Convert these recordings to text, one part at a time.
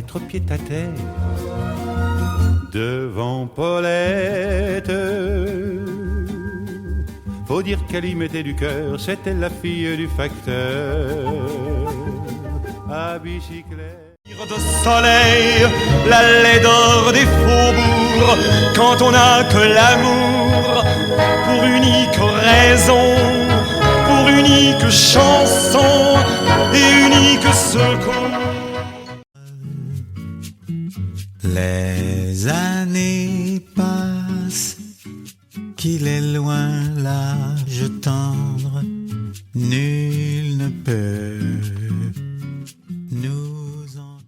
mettre pied à terre devant Paulette. Faut dire qu'elle y mettait du cœur, c'était la fille du facteur à bicyclette. De soleil, la laideur des faubourgs, quand on n'a que l'amour pour unique raison, pour unique chanson et unique secours. Les années passent, qu'il est loin l'âge tendre, nul ne peut nous en...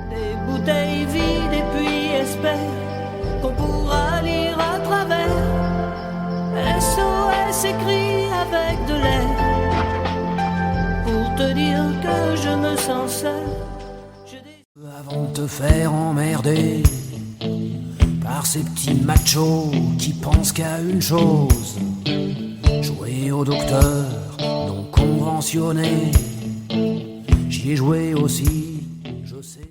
Des bouteilles vides et puis espère qu'on pourra lire à travers. SOS écrit avec de l'air pour te dire que je me sens seul. Avant de te faire emmerder par ces petits machos qui pensent qu'à une chose, jouer au docteur non conventionné. J'y ai joué aussi, je sais.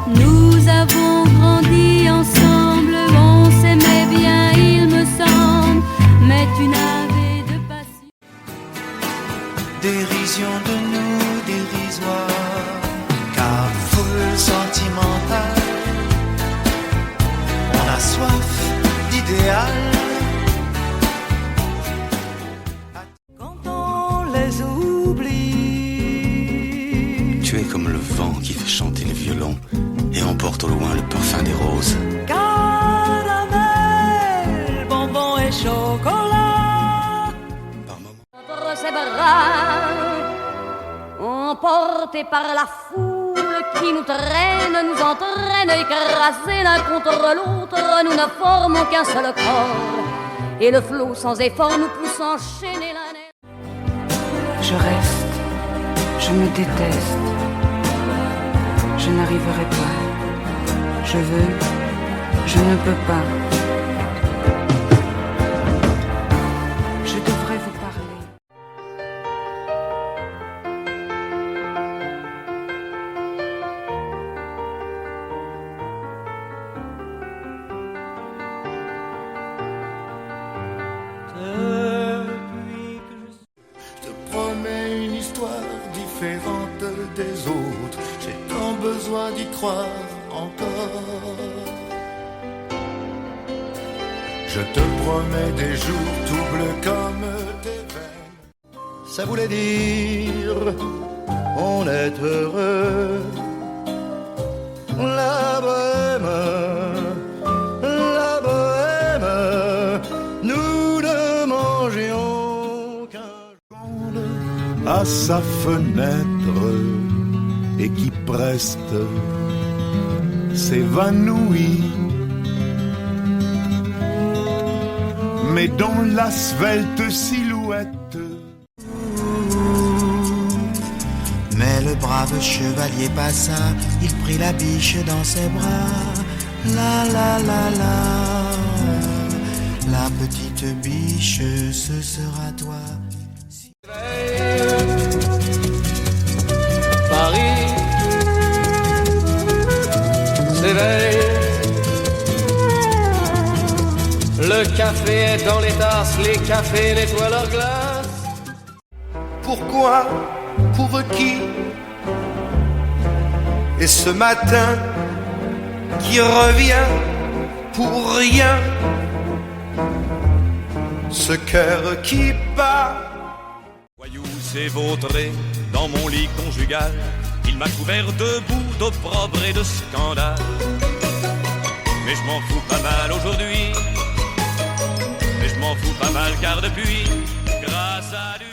Nous avons grandi ensemble, on s'aimait bien, il me semble, mais tu n'avais de passion. Dérision de nous dérisoire, car foule sentimentale, on a soif d'idéal. Quand on les oublie, Tu es comme le vent qui fait chanter le violon et emporte au loin le parfum des roses. caramel, bonbons et chocolat. Par moments, Entre ses bras, emportés par la foule qui nous traîne, nous entraîne, écrasés l'un contre l'autre, nous ne formons qu'un seul corps. Et le flot sans effort nous pousse enchaîner l'un et Je reste, je me déteste, je n'arriverai pas, je veux, je ne peux pas. Je devrais vous parler. Depuis que Je te promets une histoire différente des autres. J'ai tant besoin d'y croire encore. Je te promets des jours tout bleus comme tes veines. Ça voulait dire on est heureux. La bohème, nous ne mangions qu'un à sa fenêtre et qui preste s'évanouit, mais dont la svelte silhouette. Mais le brave chevalier passa, il prit la biche dans ses bras. La la la la, la petite biche, ce sera toi. Paris s'éveille. Le café est dans les tasses, les cafés nettoient leurs glaces. Pourquoi? Pour qui? Et ce matin qui revient pour rien, ce cœur qui bat. Voyou s'est vautré dans mon lit conjugal. Il m'a couvert de boue, d'opprobre et de scandale. Mais je m'en fous pas mal aujourd'hui. Mais je m'en fous pas mal car depuis, grâce à lui.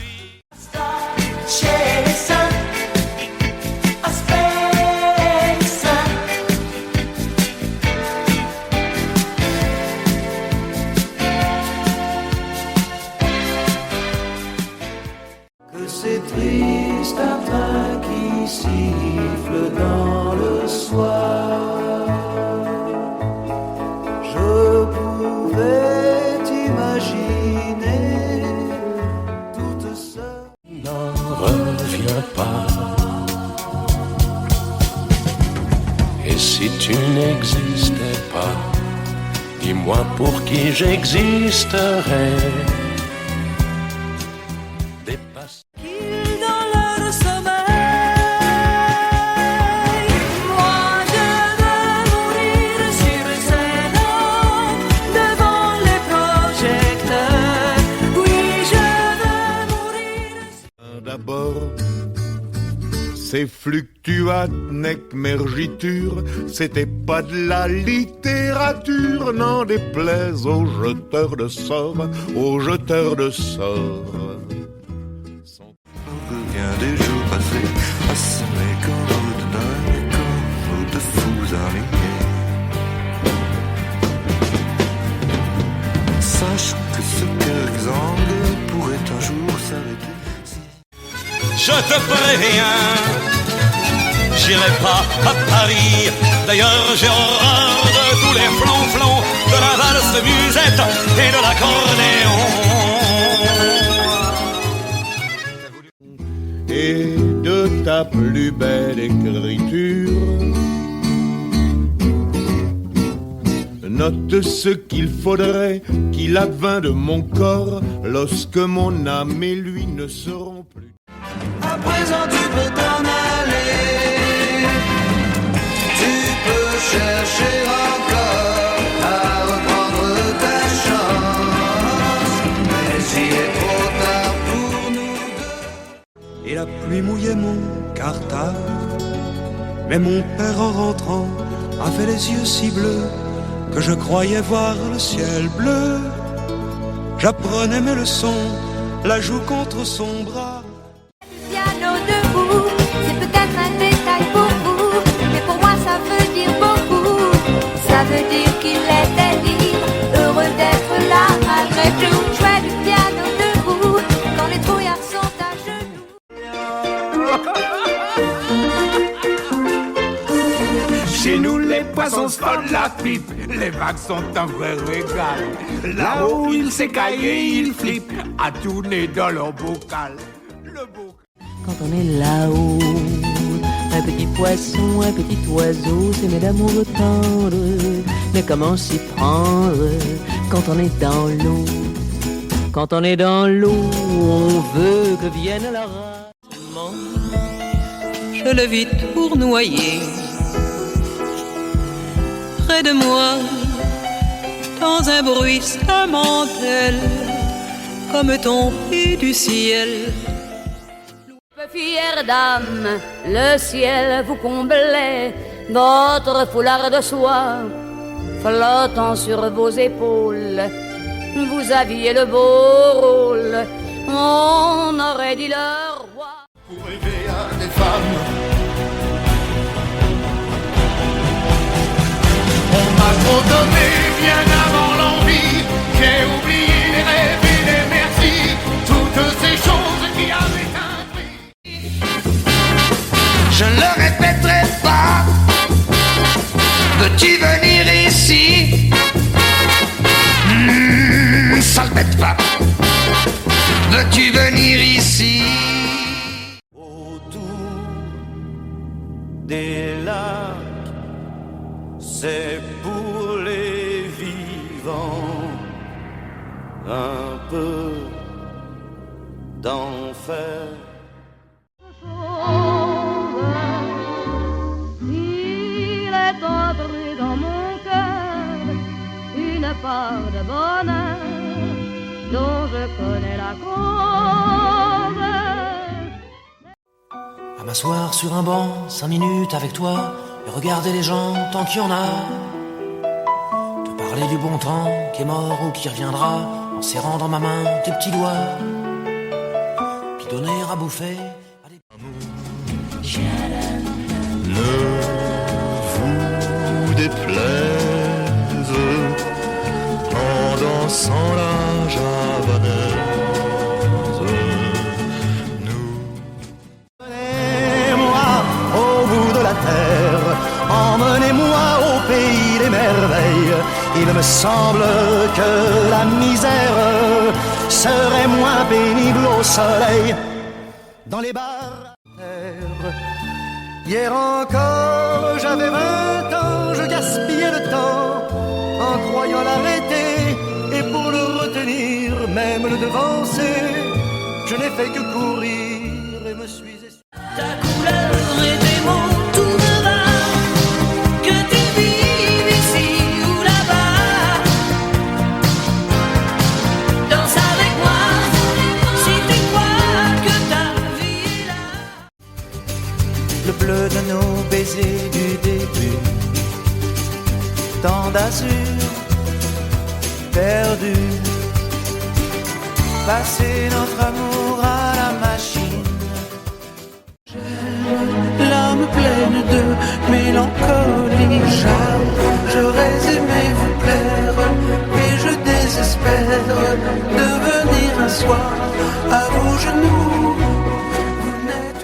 que c'est triste un train qui siffle dans le soir. Je pouvais imaginer toute si tu n'existais pas, dis-moi pour qui j'existerais. Dépasse. Dans leur sommeil, moi je veux mourir sur scène devant les projecteurs. Oui, je veux mourir. D'abord, ces fluctuates nec mergiture, c'était pas de la littérature, n'en déplaise aux jeteurs de sorts, aux jeteurs de sorts. Revient des jours passés, assommés comme nous de dingues, comme nous de fous alignés. Sache que ce qu'Alexandre pourrait un jour s'arrêter. Je te préviens, j'irai pas à Paris. D'ailleurs, j'ai horreur de tous les flonflons, de la valse musette et de l'accordéon. Et de ta plus belle écriture, note ce qu'il faudrait qu'il advint de mon corps lorsque mon âme et lui ne seront plus. À présent tu peux t'en aller, tu peux chercher encore à reprendre ta chance, mais il est trop tard pour nous deux. Et la pluie mouillait mon cartable, mais mon père en rentrant avait les yeux si bleus que je croyais voir le ciel bleu. J'apprenais mes leçons, la joue contre son bras. Piano debout, c'est peut-être un détail pour vous, mais pour moi ça veut dire beaucoup. Ça veut dire qu'il était libre, heureux d'être là malgré tout. Jouer du piano debout, quand les trouillards sont à genoux. Chez nous les poissons se font la pipe, les vagues sont un vrai régal. Là-haut ils s'écaillent et ils flippent, à tourner dans leur bocal. Le bocal. Quand on est là-haut, un petit poisson, un petit oiseau, c'est mes d'amour tendre. Mais comment s'y prendre quand on est dans l'eau? Quand on est dans l'eau, on veut que vienne la rage. Je le vis tournoyer près de moi, dans un bruissement tel, comme tombé du ciel. Fière dame, le ciel vous comblait, votre foulard de soie flottant sur vos épaules. Vous aviez le beau rôle, on aurait dit le roi. Pour rêver à des femmes, on m'a trop donné bien avant l'envie. J'ai oublié les rêves et les merci, toutes ces choses qui avaient un prix. Je ne le répéterai pas. Veux-tu venir ici? Ça le bête pas. Veux-tu venir ici? Autour des lacs, c'est pour les vivants, un peu d'enfer. Il est entré dans mon cœur une part de bonheur dont je connais la cause. À m'asseoir sur un banc, 5 minutes avec toi, et regarder les gens tant qu'il y en a. Te parler du bon temps qui est mort ou qui reviendra, en serrant dans ma main tes petits doigts. Puis donner à bouffer à des... Ne vous déplaise en dansant la javanaise. Nous. Emmenez-moi au bout de la terre, emmenez-moi au pays des merveilles. Il me semble que la misère serait moins pénible au soleil. Dans les bars, il Hier encore, j'avais 20 ans, je gaspillais le temps en croyant l'arrêter. Et pour le retenir, même le devancer, je n'ai fait que courir et me suis essuyé. Ta couleur et tes mots, tout me va. Que tu vives ici ou là-bas, danse avec moi si tu crois que ta vie est là. Le bleu de nos baisers du début, tant d'azur perdu, passer notre amour à la machine. L'âme pleine de mélancolie, j'aurais aimé vous plaire et je désespère de venir un soir à vos genoux. Vous n'êtes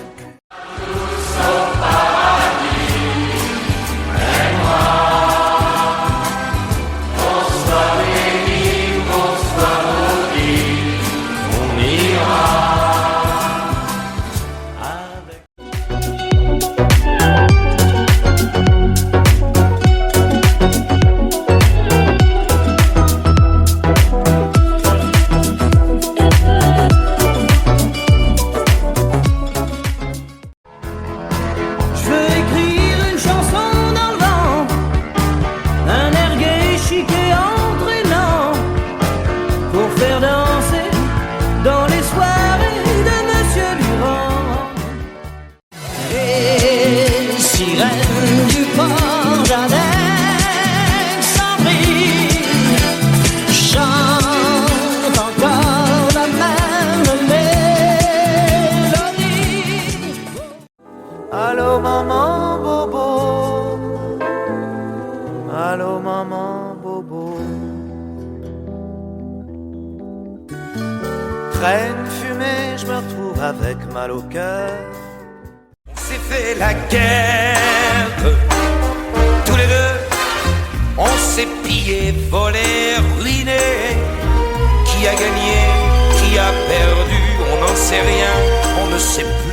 allô maman bobo, allô maman bobo. Traîne fumée, je me retrouve avec mal au cœur. On s'est fait la guerre, tous les deux. On s'est pillé, volé, ruiné. Qui a gagné, qui a perdu, on n'en sait rien, on ne sait plus.